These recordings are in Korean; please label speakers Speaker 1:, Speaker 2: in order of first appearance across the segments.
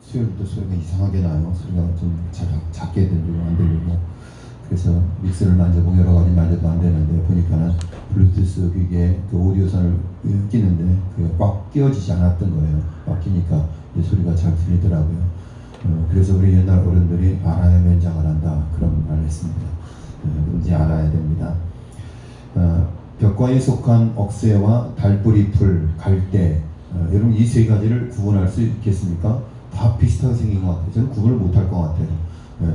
Speaker 1: 수요일부터 소리가 이상하게 나요. 소리가 좀 작게 들리고 안 들리고. 그래서 믹스를 만져보고 여러 가지 만져도 안 되는데 보니까는 블루투스 기기에 그 오디오선을 끼는데 그게 꽉 끼워지지 않았던 거예요. 꽉 끼니까 이 소리가 잘 들리더라고요. 그래서 우리 옛날 어른들이 알아야 면장을 한다 그런 말을 했습니다. 뭔지 알아야 됩니다. 벽과에 속한 억새와 달뿌리 풀, 갈대, 여러분 이 세 가지를 구분할 수 있겠습니까? 다 비슷하게 생긴 것 같아요. 저는 구분을 못할 것 같아요.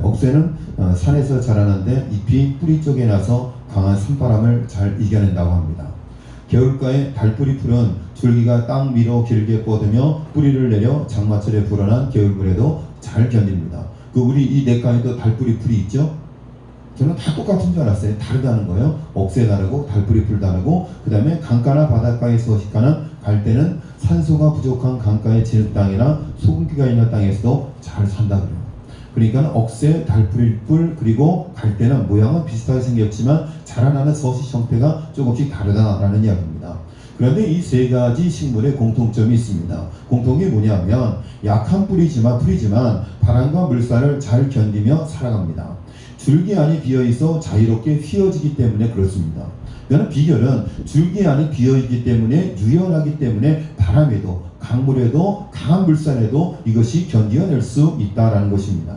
Speaker 1: 억새는 산에서 자라는데 잎이 뿌리 쪽에 나서 강한 산바람을 잘 이겨낸다고 합니다. 겨울가의 달뿌리 풀은 줄기가 땅 위로 길게 뻗으며 뿌리를 내려 장마철에 불어난 겨울물에도 잘 견딥니다. 우리 이 냇가에도 달뿌리 풀이 있죠? 저는 다 똑같은 줄 알았어요. 다르다는 거예요. 억새 다르고 달뿌리 풀 다르고, 그 다음에 강가나 바닷가에 서식하는 갈대는 산소가 부족한 강가의 진흙 땅이나 소금기가 있는 땅에서도 잘 산다 그래요. 그러니까 억새, 달뿌리 풀, 그리고 갈대는 모양은 비슷하게 생겼지만 자라나는 서식 형태가 조금씩 다르다라는 이야기입니다. 그런데 이 세 가지 식물의 공통점이 있습니다. 공통이 뭐냐면 약한 뿌리지만 바람과 물살을 잘 견디며 살아갑니다. 줄기 안이 비어있어 자유롭게 휘어지기 때문에 그렇습니다. 그러나 비결은 줄기 안이 비어있기 때문에 유연하기 때문에 바람에도 강물에도 강한 물살에도 이것이 견디어낼 수 있다라는 것입니다.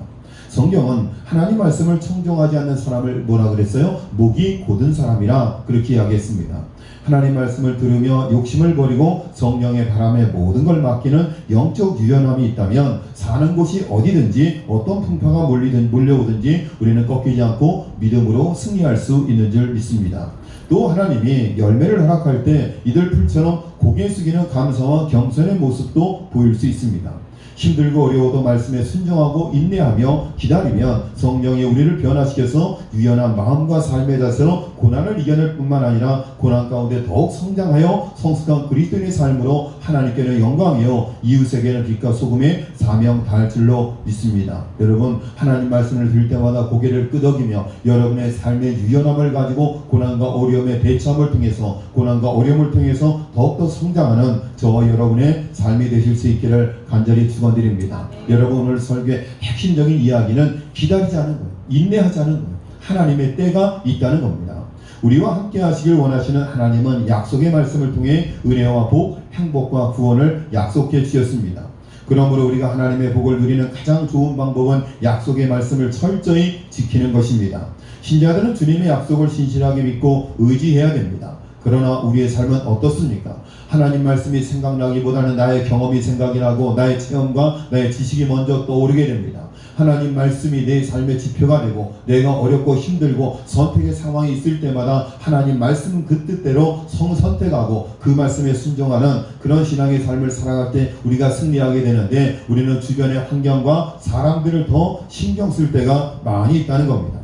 Speaker 1: 성경은 하나님 말씀을 청종하지 않는 사람을 뭐라 그랬어요? 목이 곧은 사람이라 그렇게 이야기했습니다. 하나님 말씀을 들으며 욕심을 버리고 성령의 바람에 모든 걸 맡기는 영적 유연함이 있다면 사는 곳이 어디든지 어떤 풍파가 몰려오든지 우리는 꺾이지 않고 믿음으로 승리할 수 있는 줄 믿습니다. 또 하나님이 열매를 허락할 때 이들 풀처럼 고개 숙이는 감사와 겸손의 모습도 보일 수 있습니다. 힘들고 어려워도 말씀에 순종하고 인내하며 기다리면 성령이 우리를 변화시켜서 유연한 마음과 삶의 자세로 고난을 이겨낼 뿐만 아니라 고난 가운데 더욱 성장하여 성숙한 그리스도인의 삶으로 하나님께는 영광이요 이웃에게는 빛과 소금의 사명 다할 줄로 믿습니다. 여러분, 하나님 말씀을 들을 때마다 고개를 끄덕이며 여러분의 삶의 유연함을 가지고 고난과 어려움에 대처함을 통해서 고난과 어려움을 통해서 더욱더 성장하는 저와 여러분의 삶이 되실 수 있기를 간절히 축원드립니다. 여러분, 오늘 설교의 핵심적인 이야기는 기다리지 않은 거예요. 인내하지 않은 거예요. 하나님의 때가 있다는 겁니다. 우리와 함께 하시길 원하시는 하나님은 약속의 말씀을 통해 은혜와 복, 행복과 구원을 약속해 주셨습니다. 그러므로 우리가 하나님의 복을 누리는 가장 좋은 방법은 약속의 말씀을 철저히 지키는 것입니다. 신자들은 주님의 약속을 신실하게 믿고 의지해야 됩니다. 그러나 우리의 삶은 어떻습니까? 하나님 말씀이 생각나기보다는 나의 경험이 생각이 나고 나의 체험과 나의 지식이 먼저 떠오르게 됩니다. 하나님 말씀이 내 삶의 지표가 되고 내가 어렵고 힘들고 선택의 상황이 있을 때마다 하나님 말씀 그 뜻대로 선택하고 그 말씀에 순종하는 그런 신앙의 삶을 살아갈 때 우리가 승리하게 되는데, 우리는 주변의 환경과 사람들을 더 신경 쓸 때가 많이 있다는 겁니다.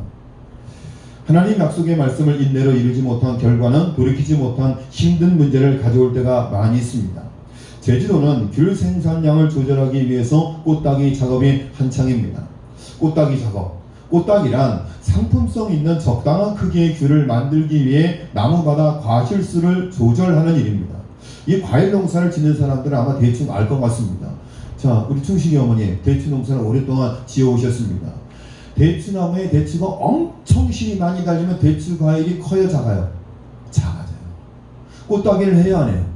Speaker 1: 하나님 약속의 말씀을 인내로 이루지 못한 결과는 돌이키지 못한 힘든 문제를 가져올 때가 많이 있습니다. 제주도는 귤 생산량을 조절하기 위해서 꽃따기 작업이 한창입니다. 꽃따기 작업. 꽃따기란 상품성 있는 적당한 크기의 귤을 만들기 위해 나무마다 과실수를 조절하는 일입니다. 이 과일 농사를 짓는 사람들은 아마 대충 알 것 같습니다. 자, 우리 충식이 어머니 대추 농사를 오랫동안 지어오셨습니다. 대추나무에 대추가 엄청 힘이 많이 달리면 대추 과일이 커요, 작아요? 작아져요. 꽃따기를 해야 안 해요?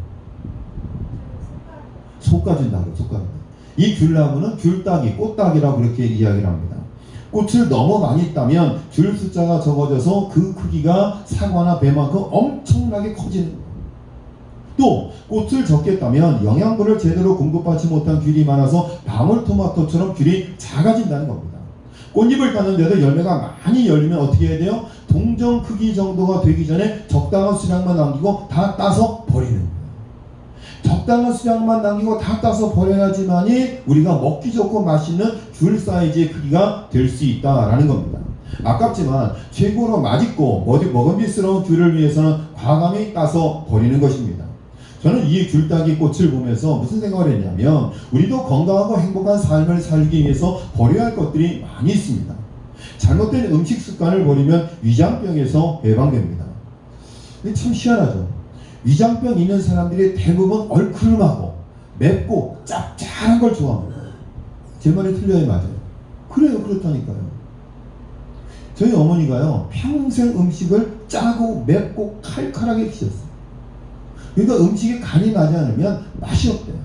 Speaker 1: 솎아준다고요. 이 귤나무는 귤따기, 꽃따기라고 그렇게 이야기를 합니다. 꽃을 너무 많이 따면 귤 숫자가 적어져서 그 크기가 사과나 배만큼 엄청나게 커지는 거예요. 또 꽃을 적게 따면 영양분을 제대로 공급받지 못한 귤이 많아서 방울토마토처럼 귤이 작아진다는 겁니다. 꽃잎을 따는데도 열매가 많이 열리면 어떻게 해야 돼요? 동정 크기 정도가 되기 전에 적당한 수량만 남기고 다 따서 버리는 거예요. 적당한 수량만 남기고 다 따서 버려야지만이 우리가 먹기 좋고 맛있는 귤 사이즈의 크기가 될 수 있다라는 겁니다. 아깝지만 최고로 맛있고 먹음직스러운 귤을 위해서는 과감히 따서 버리는 것입니다. 저는 이 귤따기 꽃을 보면서 무슨 생각을 했냐면, 우리도 건강하고 행복한 삶을 살기 위해서 버려야 할 것들이 많이 있습니다. 잘못된 음식 습관을 버리면 위장병에서 예방됩니다. 근데 참 희한하죠. 위장병 있는 사람들이 대부분 얼큰하고 맵고 짭짤한 걸 좋아합니다. 제 말이 틀려요, 맞아요? 그래요, 그렇다니까요. 저희 어머니가요, 평생 음식을 짜고 맵고 칼칼하게 드셨어요. 그러니까 음식에 간이 나지 않으면 맛이 없대요.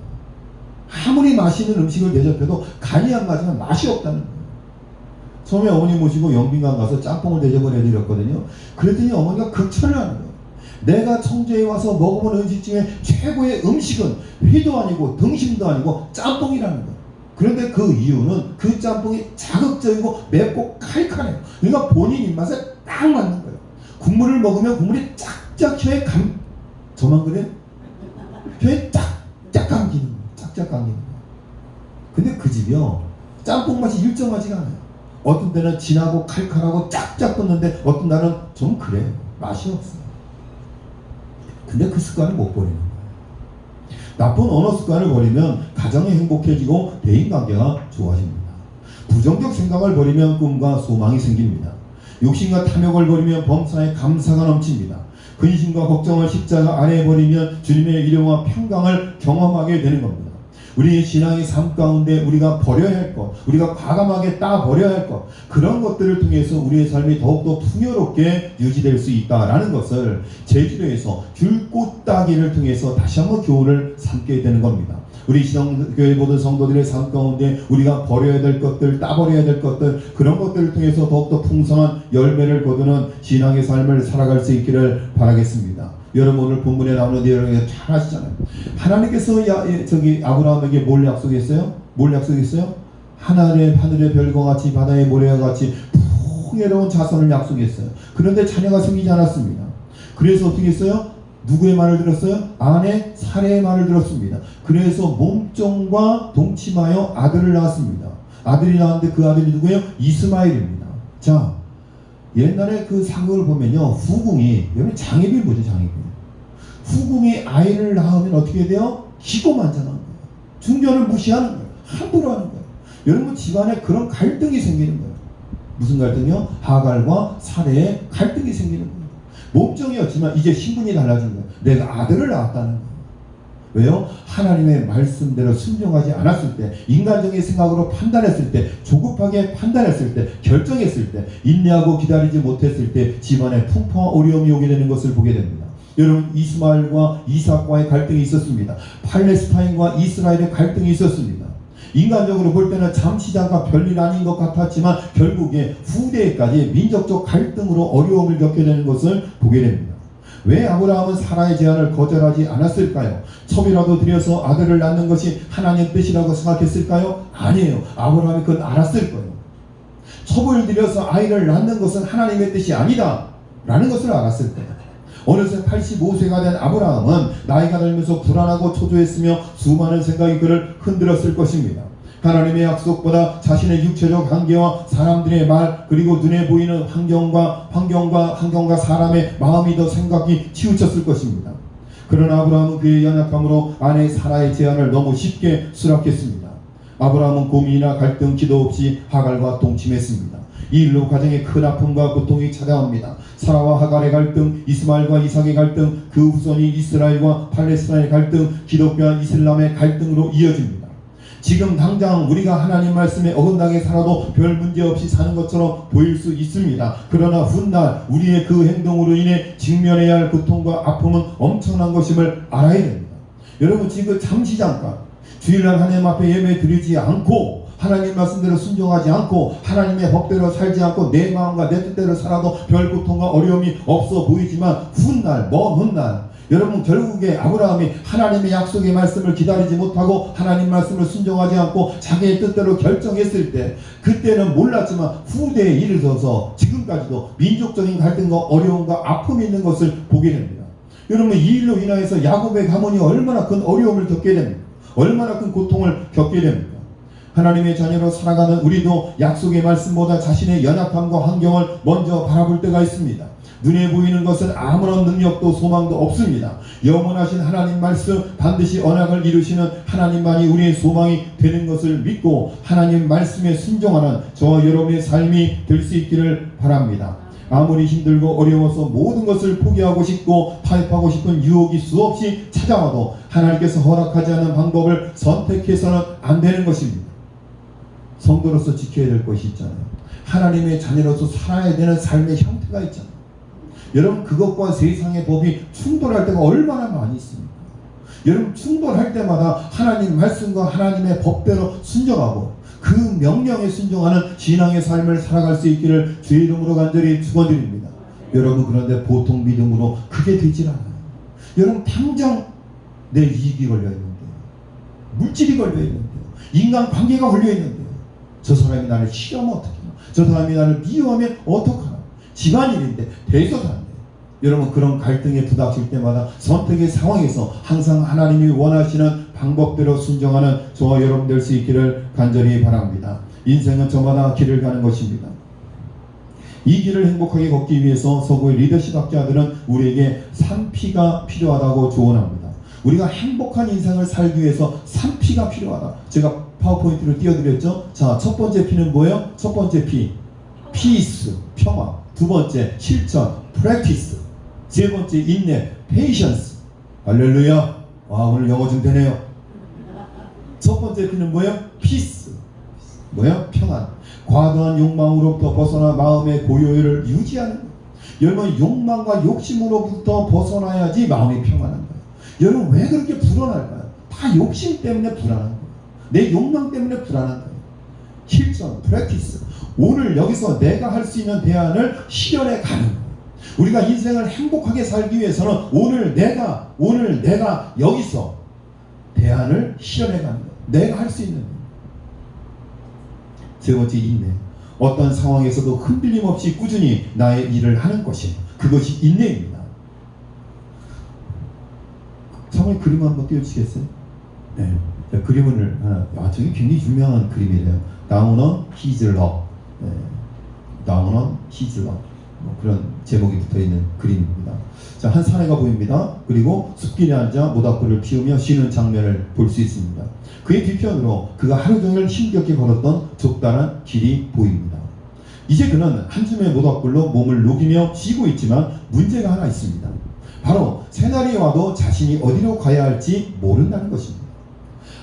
Speaker 1: 아무리 맛있는 음식을 대접해도 간이 안 맞으면 맛이 없다는 거예요. 처음에 어머니 모시고 영빈관 가서 짬뽕을 대접을 해드렸거든요. 그랬더니 어머니가 극찬을 하는 거예요. 내가 청주에 와서 먹어본 음식 중에 최고의 음식은 회도 아니고 등심도 아니고 짬뽕이라는 거예요. 그런데 그 이유는 그 짬뽕이 자극적이고 맵고 칼칼해요. 그러니까 본인 입맛에 딱 맞는 거예요. 국물을 먹으면 국물이 짝짝 혀에 저만 그래요? 혀에 짝짝 감기는 거예요. 짝짝 감기는 거예요. 근데 그 집이요, 짬뽕 맛이 일정하지가 않아요. 어떤 데는 진하고 칼칼하고 짝짝 붙는데 어떤 날은 좀 그래요. 맛이 없어요. 근데 그 습관을 못 버리는 거예요. 나쁜 언어 습관을 버리면 가정이 행복해지고 대인관계가 좋아집니다. 부정적 생각을 버리면 꿈과 소망이 생깁니다. 욕심과 탐욕을 버리면 범사에 감사가 넘칩니다. 근심과 걱정을 십자가 아래에 버리면 주님의 위로와 평강을 경험하게 되는 겁니다. 우리의 신앙의 삶 가운데 우리가 버려야 할 것, 우리가 과감하게 따버려야 할 것, 그런 것들을 통해서 우리의 삶이 더욱더 풍요롭게 유지될 수 있다라는 것을 제주도에서 귤꽃 따기를 통해서 다시 한번 교훈을 삼게 되는 겁니다. 우리 신앙교회 모든 성도들의 삶 가운데 우리가 버려야 될 것들, 따버려야 될 것들, 그런 것들을 통해서 더욱더 풍성한 열매를 거두는 신앙의 삶을 살아갈 수 있기를 바라겠습니다. 여러분 오늘 본문에 나오는 내용을 잘 아시잖아요. 하나님께서 아브라함에게 뭘 약속했어요? 뭘 약속했어요? 하늘의 별과 같이 바다의 모래와 같이 풍요로운 자손을 약속했어요. 그런데 자녀가 생기지 않았습니다. 그래서 어떻게 했어요? 누구의 말을 들었어요? 아내 사레의 말을 들었습니다. 그래서 몸종과 동침하여 아들을 낳았습니다. 아들이 낳았는데 그 아들이 누구예요? 이스마엘입니다. 자, 옛날에 그 사극을 보면요, 후궁이, 여러분 장애비를 보죠, 장애비. 후궁이 아이를 낳으면 어떻게 돼요? 기고만장한 거예요. 중견을 무시하는 거예요. 함부로 하는 거예요. 여러분 집안에 그런 갈등이 생기는 거예요. 무슨 갈등이요? 하갈과 사레의 갈등이 생기는 거예요. 몸종이었지만 이제 신분이 달라진 거예요. 내가 아들을 낳았다는 거예요. 왜요? 하나님의 말씀대로 순종하지 않았을 때, 인간적인 생각으로 판단했을 때, 조급하게 판단했을 때, 결정했을 때, 인내하고 기다리지 못했을 때 집안에 풍파와 어려움이 오게 되는 것을 보게 됩니다. 여러분 이스마엘과 이삭과의 갈등이 있었습니다. 팔레스타인과 이스라엘의 갈등이 있었습니다. 인간적으로 볼 때는 잠시 잠깐 별일 아닌 것 같았지만 결국에 후대까지 민족적 갈등으로 어려움을 겪게 되는 것을 보게 됩니다. 왜 아브라함은 사라의 제안을 거절하지 않았을까요? 첩이라도 들여서 아들을 낳는 것이 하나님 뜻이라고 생각했을까요? 아니에요. 아브라함이 그건 알았을 거예요. 첩을 들여서 아이를 낳는 것은 하나님의 뜻이 아니다 라는 것을 알았을 거예요. 어느새 85세가 된 아브라함은 나이가 들면서 불안하고 초조했으며 수많은 생각이 그를 흔들었을 것입니다. 하나님의 약속보다 자신의 육체적 한계와 사람들의 말, 그리고 눈에 보이는 환경과 사람의 마음이 더 생각이 치우쳤을 것입니다. 그러나 아브라함은 그의 연약함으로 아내 사라의 제안을 너무 쉽게 수락했습니다. 아브라함은 고민이나 갈등, 기도 없이 하갈과 동침했습니다. 이 일로 가정에 큰 아픔과 고통이 찾아옵니다. 사라와 하갈의 갈등, 이스마엘과 이삭의 갈등, 그 후손이 이스라엘과 팔레스타인의 갈등, 기독교와 이슬람의 갈등으로 이어집니다. 지금 당장 우리가 하나님 말씀에 어긋나게 살아도 별 문제 없이 사는 것처럼 보일 수 있습니다. 그러나 훗날 우리의 그 행동으로 인해 직면해야 할 고통과 아픔은 엄청난 것임을 알아야 됩니다. 여러분 지금 잠시 잠깐 주일날 하나님 앞에 예배 드리지 않고 하나님 말씀대로 순종하지 않고 하나님의 법대로 살지 않고 내 마음과 내 뜻대로 살아도 별 고통과 어려움이 없어 보이지만 훗날, 먼 훗날 여러분 결국에 아브라함이 하나님의 약속의 말씀을 기다리지 못하고 하나님 말씀을 순종하지 않고 자기의 뜻대로 결정했을 때, 그때는 몰랐지만 후대에 이르러서 지금까지도 민족적인 갈등과 어려움과 아픔이 있는 것을 보게 됩니다. 여러분 이 일로 인하여서 야곱의 가문이 얼마나 큰 어려움을 겪게 됩니다. 얼마나 큰 고통을 겪게 됩니다. 하나님의 자녀로 살아가는 우리도 약속의 말씀보다 자신의 연약함과 환경을 먼저 바라볼 때가 있습니다. 눈에 보이는 것은 아무런 능력도 소망도 없습니다. 영원하신 하나님 말씀, 반드시 언약을 이루시는 하나님만이 우리의 소망이 되는 것을 믿고 하나님 말씀에 순종하는 저와 여러분의 삶이 될 수 있기를 바랍니다. 아무리 힘들고 어려워서 모든 것을 포기하고 싶고 타협하고 싶은 유혹이 수없이 찾아와도 하나님께서 허락하지 않는 방법을 선택해서는 안 되는 것입니다. 성도로서 지켜야 될 것이 있잖아요. 하나님의 자녀로서 살아야 되는 삶의 형태가 있잖아요. 여러분, 그것과 세상의 법이 충돌할 때가 얼마나 많이 있습니까? 여러분, 충돌할 때마다 하나님 말씀과 하나님의 법대로 순종하고 그 명령에 순종하는 신앙의 삶을 살아갈 수 있기를 주의 이름으로 간절히 축원드립니다. 여러분, 그런데 보통 믿음으로 그게 되질 않아요. 여러분, 당장 내 이익이 걸려있는데요, 물질이 걸려있는데요, 인간관계가 걸려있는데요, 저 사람이 나를 싫어하면 어떡해요? 저 사람이 나를 미워하면 어떡하나? 집안일인데, 대소사인데. 여러분, 그런 갈등에 부닥칠 때마다 선택의 상황에서 항상 하나님이 원하시는 방법대로 순종하는 저와 여러분 될 수 있기를 간절히 바랍니다. 인생은 저마다 길을 가는 것입니다. 이 길을 행복하게 걷기 위해서 서구의 리더십 학자들은 우리에게 3P가 필요하다고 조언합니다. 우리가 행복한 인생을 살기 위해서 3P가 필요하다. 제가 파워포인트를 띄워드렸죠. 자, 첫 번째 P는 뭐예요? 첫 번째 P, Peace, 평화. 두 번째, 실천, Practice. 세 번째, 인내, Patience. 할렐루야. 와, 오늘 영어 좀 되네요. 첫 번째 P는 뭐예요? Peace. 뭐예요? 평안. 과도한 욕망으로부터 벗어나 마음의 고요를 유지하는 거예요. 여러분, 욕망과 욕심으로부터 벗어나야지 마음이 평안한 거예요. 여러분, 왜 그렇게 불안할까요? 다 욕심 때문에 불안한 거예요. 내 욕망 때문에 불안한 거예요. 실천, 프랙티스. 오늘 여기서 내가 할 수 있는 대안을 실현해 가는 거예요. 우리가 인생을 행복하게 살기 위해서는 오늘 내가 여기서 대안을 실현해 가는 거예요. 내가 할 수 있는 거예요. 세 번째, 인내. 어떤 상황에서도 흔들림 없이 꾸준히 나의 일을 하는 것이, 그것이 인내입니다. 상황에 그림 한번 띄워주시겠어요? 네. 그림을 하나, 저게 굉장히 유명한 그림이래요. Down on his luck. 네. Down on his luck. 그런 제목이 붙어있는 그림입니다. 자, 한 사내가 보입니다. 그리고 숲길에 앉아 모닥불을 피우며 쉬는 장면을 볼 수 있습니다. 그의 뒤편으로 그가 하루 종일 힘겹게 걸었던 적당한 길이 보입니다. 이제 그는 한 줌의 모닥불로 몸을 녹이며 쉬고 있지만 문제가 하나 있습니다. 바로 새날이 와도 자신이 어디로 가야 할지 모른다는 것입니다.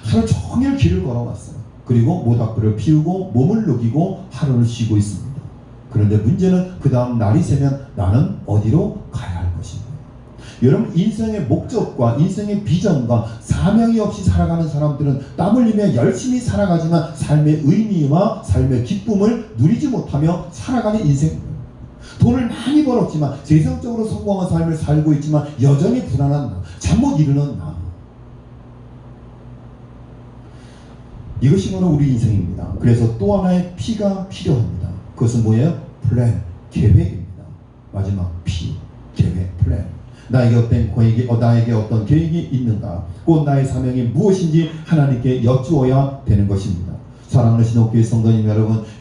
Speaker 1: 하루 종일 길을 걸어왔어요. 그리고 모닥불을 피우고 몸을 녹이고 하루를 쉬고 있습니다. 그런데 문제는 그 다음 날이 새면 나는 어디로 가야 할 것입니다. 여러분, 인생의 목적과 인생의 비전과 사명이 없이 살아가는 사람들은 땀 흘리며 열심히 살아가지만 삶의 의미와 삶의 기쁨을 누리지 못하며 살아가는 인생입니다. 돈을 많이 벌었지만 세상적으로 성공한 삶을 살고 있지만 여전히 불안한 나, 잠 못 이루는 나. 이것이 바로 우리 인생입니다. 그래서 또 하나의 P가 필요합니다. 그것은 뭐예요? 플랜, 계획입니다. 마지막 P, 계획, 플랜. 나에게 어떤 계획이 있는가? 곧 나의 사명이 무엇인지 하나님께 여쭈어야 되는 것입니다. 사랑하는 신옥교회 성도님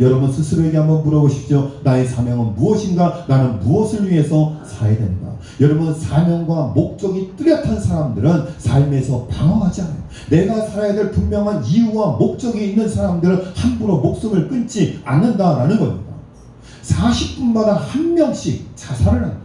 Speaker 1: 여러분 스스로에게 한번 물어보십시오. 나의 사명은 무엇인가? 나는 무엇을 위해서 살아야 되는가? 여러분, 사명과 목적이 뚜렷한 사람들은 삶에서 방황하지 않아요. 내가 살아야 될 분명한 이유와 목적이 있는 사람들은 함부로 목숨을 끊지 않는다라는 겁니다. 40분마다 한 명씩 자살을 합니다.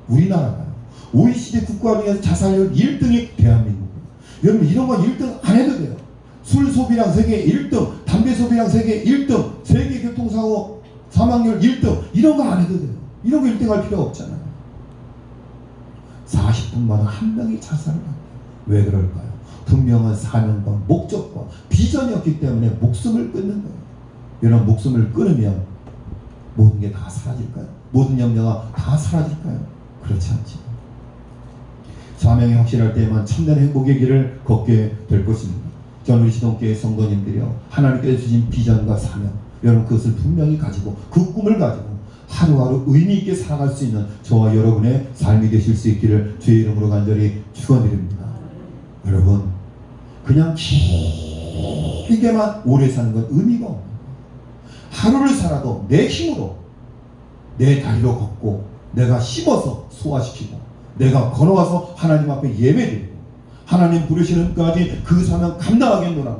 Speaker 1: 우리나라가 OECD 국가 중에서 자살률 1등이 대한민국입니다. 여러분, 이런 거 1등 안 해도 돼요. 술 소비량 세계 1등, 담배 소비량 세계 1등, 세계 교통사고 사망률 1등, 이런 거 안 해도 돼요. 이런 거 1등 할 필요가 없잖아요. 40분마다 한 명이 자살을 합니다. 왜 그럴까요? 분명한 사명과 목적과 비전이었기 때문에 목숨을 끊는 거예요. 여러분, 목숨을 끊으면 모든 게 다 사라질까요? 모든 염려가 다 사라질까요? 그렇지 않죠. 사명이 확실할 때만 참된 행복의 길을 걷게 될 것입니다. 저는 우리 시동교회 성도님들이요, 하나님께서 주신 비전과 사명, 여러분 그것을 분명히 가지고 그 꿈을 가지고 하루하루 의미 있게 살아갈 수 있는 저와 여러분의 삶이 되실 수 있기를 주의 이름으로 간절히 축원드립니다. 여러분, 그냥 길게만 오래 사는 건 의미가 없는 거예요. 하루를 살아도 내 힘으로 내 다리로 걷고 내가 씹어서 소화시키고 내가 걸어와서 하나님 앞에 예배드리고 하나님 부르시는 끝까지 그 사명 감당하겠노라는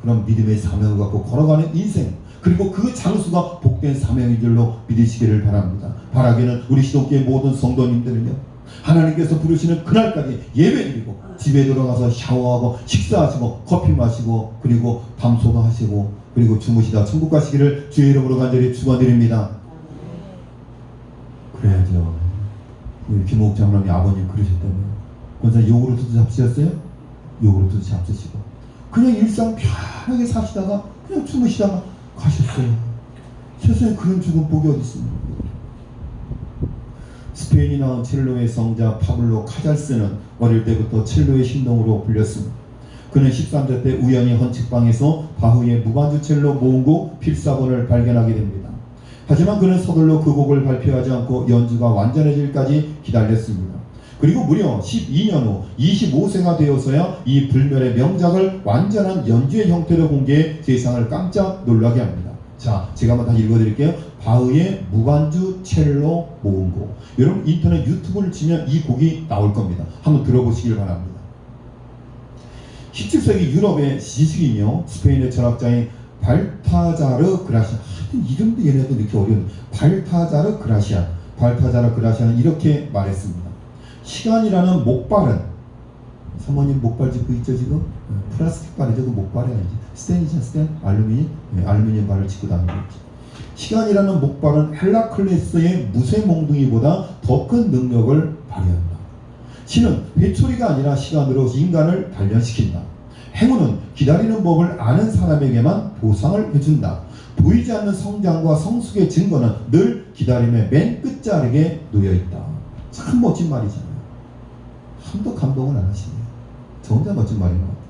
Speaker 1: 그런 믿음의 사명을 갖고 걸어가는 인생, 그리고 그 장수가 복된 사명인 줄로 믿으시기를 바랍니다. 바라기는 우리 시도교회 모든 성도님들은요, 하나님께서 부르시는 그날까지 예배드리고 집에 들어가서 샤워하고 식사하시고 커피 마시고 그리고 밤소도 하시고 그리고 주무시다 천국 가시기를 주의 이름으로 간절히 축원드립니다. 그래야죠. 김옥 장로님 아버님 그러셨다고요. 그래서 요구르트도 잡수셨어요? 요구르트도 잡수시고 그냥 일상 편하게 사시다가 그냥 주무시다가 가셨어요. 세상에 그런 죽은 복이 어디 있습니까? 스페인이 낳은 첼로의 성자 파블로 카잘스는 어릴 때부터 첼로의 신동으로 불렸습니다. 그는 13세 때 우연히 헌책방에서 바흐의 무반주 첼로 모음곡 필사본을 발견하게 됩니다. 하지만 그는 서둘러 그 곡을 발표하지 않고 연주가 완전해질까지 기다렸습니다. 그리고 무려 12년 후 25세가 되어서야 이 불멸의 명작을 완전한 연주의 형태로 공개해 세상을 깜짝 놀라게 합니다. 자, 제가 한번 다시 읽어드릴게요. 바흐의 무반주 첼로 모음곡. 여러분 인터넷 유튜브를 치면 이 곡이 나올 겁니다. 한번 들어보시길 바랍니다. 17세기 유럽의 지식이며 스페인의 철학자인 발타자르 그라시아, 이름도 얘네도 이렇게 어려운 발타자르 그라시아는 이렇게 말했습니다. 시간이라는 목발은, 사모님 목발 짚고 있죠 지금? 플라스틱 발이죠. 그 목발이 아니지. 스텐이죠. 스텐? 알루미늄 발을 짚고 다니고 있죠. 시간이라는 목발은 헬라클레스의 무쇠몽둥이보다 더 큰 능력을 발휘한다. 신은 회초리가 아니라 시간으로 인간을 단련시킨다. 행운은 기다리는 법을 아는 사람에게만 보상을 해준다. 보이지 않는 성장과 성숙의 증거는 늘 기다림의 맨 끝자락에 놓여있다. 참 멋진 말이잖아요. 한 번 감동을 안 하시네요. 저 혼자 멋진 말인 것 같아요.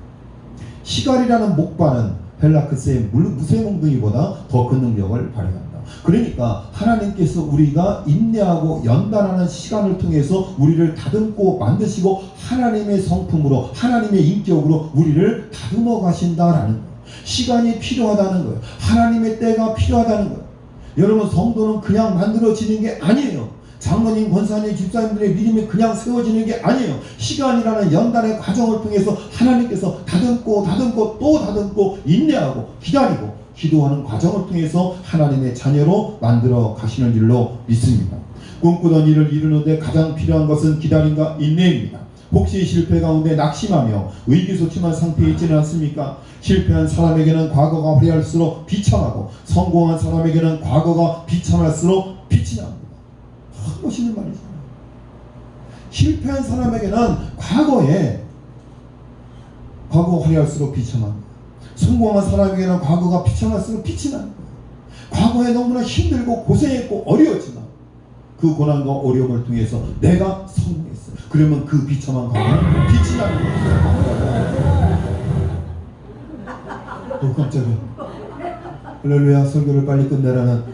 Speaker 1: 시간이라는 목발은 헬라크스의 무쇠몽둥이보다 더 큰 능력을 발휘한다. 그러니까 하나님께서 우리가 인내하고 연단하는 시간을 통해서 우리를 다듬고 만드시고 하나님의 성품으로 하나님의 인격으로 우리를 다듬어 가신다라는 거예요. 시간이 필요하다는 거예요. 하나님의 때가 필요하다는 거예요. 여러분 성도는 그냥 만들어지는 게 아니에요. 장로님, 권사님, 집사님들의 믿음이 그냥 세워지는 게 아니에요. 시간이라는 연단의 과정을 통해서 하나님께서 다듬고 또 다듬고 인내하고 기다리고 기도하는 과정을 통해서 하나님의 자녀로 만들어 가시는 줄로 믿습니다. 꿈꾸던 일을 이루는데 가장 필요한 것은 기다림과 인내입니다. 혹시 실패 가운데 낙심하며 의기소침한 상태에 있지는 않습니까? 실패한 사람에게는 과거가 화려할수록 비참하고 성공한 사람에게는 과거가 비참할수록 빛이 납니다. 멋있는 말이잖아요. 실패한 사람에게는 과거가 화려할수록 비참합니다. 성공한 사람에게는 과거가 비참할수록 빛이 나는 거예요. 과거에 너무나 힘들고 고생했고 어려웠지만 그 고난과 어려움을 통해서 내가 성공했어. 그러면 그 비참한 과거는 빛이 나는 거예요. 깜짝이야. 할렐루야. 설교를 빨리 끝내라는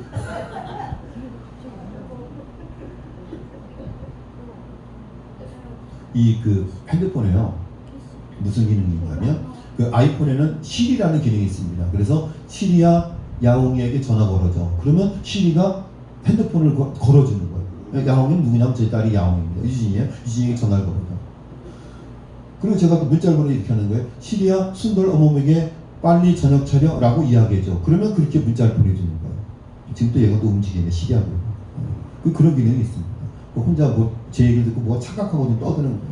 Speaker 1: 그 핸드폰에요. 무슨 기능이 있냐면 그 아이폰에는 시리라는 기능이 있습니다. 그래서 시리야 야옹이에게 전화 걸어줘. 그러면 시리가 핸드폰을 걸어주는 거예요. 야옹이는 누구냐면 제 딸이 야옹입니다. 유진이에요. 유진이에게 전화를 걸어줘. 그리고 제가 또 문자를 보내 이렇게 하는 거예요. 시리야 순돌 어머니에게 빨리 저녁 차려 라고 이야기해줘. 그러면 그렇게 문자를 보내주는 거예요. 지금 또 얘가 또 움직이네. 시리하고. 그런 기능이 있습니다. 혼자 제 얘기를 듣고 뭐가 착각하고 좀 떠드는 거예요.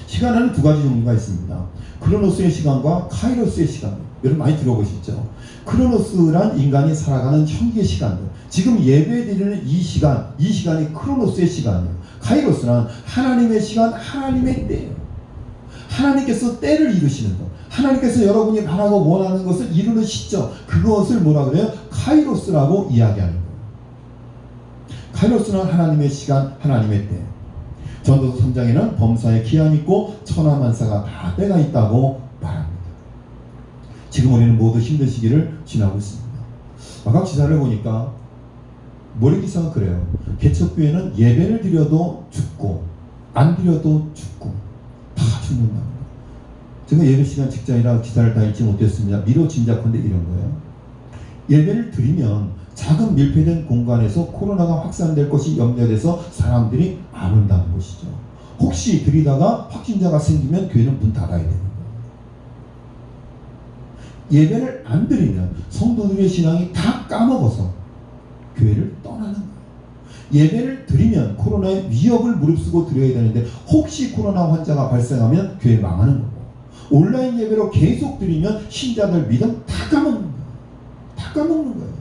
Speaker 1: 시간에는 두 가지 종류가 있습니다. 크로노스의 시간과 카이로스의 시간. 여러분 많이 들어보셨죠? 크로노스란 인간이 살아가는 현기의 시간들. 지금 예배드리는 이 시간이 크로노스의 시간이에요. 카이로스란 하나님의 시간, 하나님의 때예요. 하나님께서 때를 이루시는 것. 하나님께서 여러분이 바라고 원하는 것을 이루는 시점. 그것을 뭐라 그래요? 카이로스라고 이야기하는 거예요. 카이로스는 하나님의 시간, 하나님의 때. 전도서 3장에는 범사에 기한이 있고 천하만사가 다 때가 있다고 말합니다. 지금 우리는 모두 힘든 시기를 지나고 있습니다. 아까 기사를 보니까 머리 기사가 그래요. 개척교회는 예배를 드려도 죽고 안 드려도 죽고 다 죽는다. 제가 예배 시간 직전이라 기사를 다 읽지 못했습니다. 미뤄 짐작컨대 이런 거예요. 예배를 드리면 작은 밀폐된 공간에서 코로나가 확산될 것이 염려돼서 사람들이 안 온다는 것이죠. 혹시 드리다가 확진자가 생기면 교회는 문 닫아야 되는 거예요. 예배를 안 드리면 성도들의 신앙이 다 까먹어서 교회를 떠나는 거예요. 예배를 드리면 코로나의 위협을 무릅쓰고 드려야 되는데 혹시 코로나 환자가 발생하면 교회 망하는 거고 온라인 예배로 계속 드리면 신자들 믿음 다 까먹는 거예요. 다 까먹는 거예요.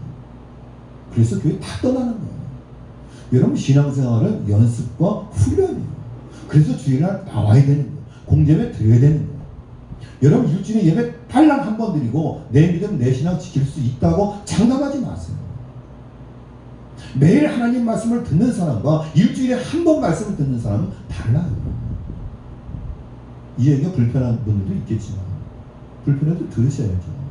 Speaker 1: 그래서 교회 다 떠나는 거예요. 여러분, 신앙생활은 연습과 훈련이에요. 그래서 주일날 나와야 되는 거예요. 공예배 드려야 되는 거예요. 여러분, 일주일에 예배 달랑 한 번 드리고 내 믿음 내 신앙 지킬 수 있다고 장담하지 마세요. 매일 하나님 말씀을 듣는 사람과 일주일에 한 번 말씀을 듣는 사람은 달라요. 이 얘기가 불편한 분들도 있겠지만 불편해도 들으셔야죠.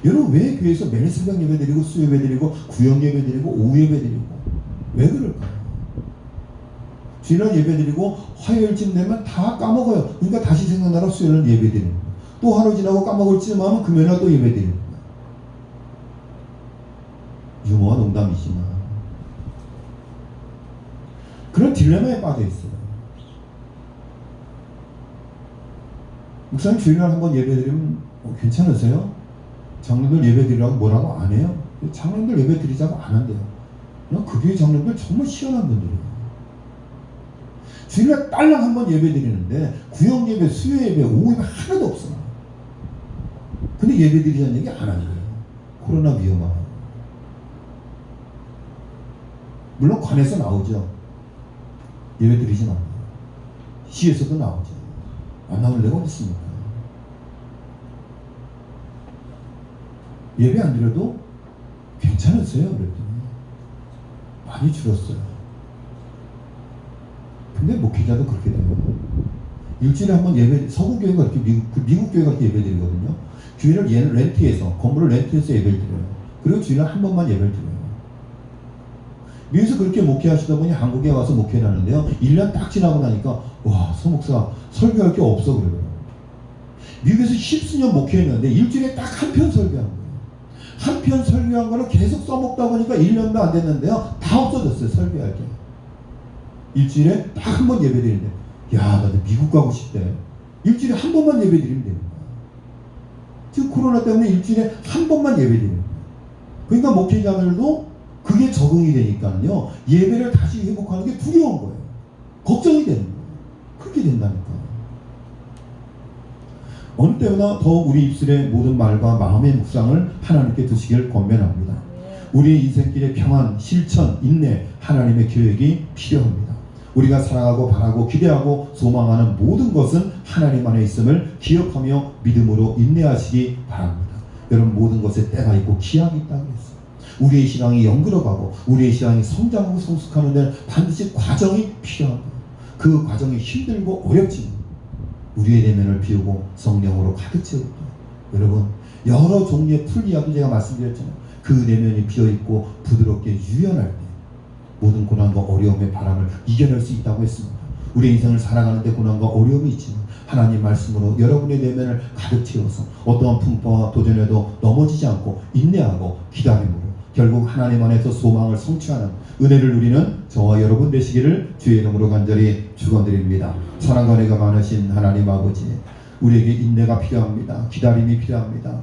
Speaker 1: 여러분, 왜 교회에서 매일 새벽 예배 드리고 수요예배 드리고 구역 예배 드리고 오후 예배 드리고 왜 그럴까요? 주일날 예배 드리고 화요일쯤 되면 다 까먹어요. 그러니까 다시 생각나라 수요일날 예배 드리는 거예요. 또 하루 지나고 까먹을 쯤 하면 금요일날 또 예배 드리는 거예요. 유머와 농담이지만 그런 딜레마에 빠져 있어요. 목사님, 주일날 한번 예배 드리면 괜찮으세요? 장로들 예배 드리라고 뭐라고 안 해요? 장로들 예배 드리자고 안 한대요. 그 교회 장로들 정말 희한한 분들이에요. 주일날 딸랑 한번 예배 드리는데 구역 예배, 수요 예배, 오후 예배 하나도 없어요. 근데 예배 드리자는 얘기 안 하는 거예요. 코로나 위험하고. 물론 관에서 나오죠. 예배 드리진 않아요. 시에서도 나오죠. 안 나올 데가 어디 있습니까? 예배 안 드려도 괜찮으세요? 그랬더니 많이 줄었어요. 근데 목회자도 그렇게 돼요. 일주일에 한 번 예배, 서구교회가 그렇게 미국 교회가 그렇게 예배 드리거든요. 교회를 렌트해서, 건물을 렌트해서 예배를 드려요. 그리고 주일에 한 번만 예배를 드려요. 미국에서 그렇게 목회하시다 보니 한국에 와서 목회를 하는데요. 1년 딱 지나고 나니까 와, 서목사 설교할 게 없어 그러더라고요. 미국에서 10수년 목회했는데 일주일에 딱 한 편 설교한 거예요. 한 편 설교한 거를 계속 써먹다 보니까 1년도 안 됐는데요. 다 없어졌어요. 설교할 게. 일주일에 딱 한 번 예배 드리는데, 야, 나도 미국 가고 싶대. 일주일에 한 번만 예배 드리면 되는 거야. 지금 코로나 때문에 일주일에 한 번만 예배 드리는 거야. 그러니까 목회자들도 그게 적응이 되니까요. 예배를 다시 회복하는 게 두려운 거예요. 걱정이 되는 거예요. 그렇게 된다니까. 어느 때보다 더 우리 입술의 모든 말과 마음의 묵상을 하나님께 드시길 권면합니다. 우리의 인생길의 평안, 실천, 인내, 하나님의 계획이 필요합니다. 우리가 사랑하고 바라고 기대하고 소망하는 모든 것은 하나님 안에 있음을 기억하며 믿음으로 인내하시기 바랍니다. 여러분, 모든 것에 때가 있고 기약이 있다고 했어요. 우리의 신앙이 영그러가고 우리의 신앙이 성장하고 성숙하는 데는 반드시 과정이 필요합니다. 그 과정이 힘들고 어렵지만 우리의 내면을 비우고 성령으로 가득 채우고, 여러분, 여러 종류의 풀 이야기 제가 말씀드렸잖아요. 그 내면이 비어있고 부드럽게 유연할 때 모든 고난과 어려움의 바람을 이겨낼 수 있다고 했습니다. 우리 인생을 살아가는데 고난과 어려움이 있지만 하나님 말씀으로 여러분의 내면을 가득 채워서 어떠한 풍파와 도전에도 넘어지지 않고 인내하고 기다림으로 결국 하나님 안에서 소망을 성취하는 은혜를 누리는 저와 여러분 되시기를 주의 이름으로 간절히 축원드립니다. 사랑과 은혜가 많으신 하나님 아버지, 우리에게 인내가 필요합니다. 기다림이 필요합니다.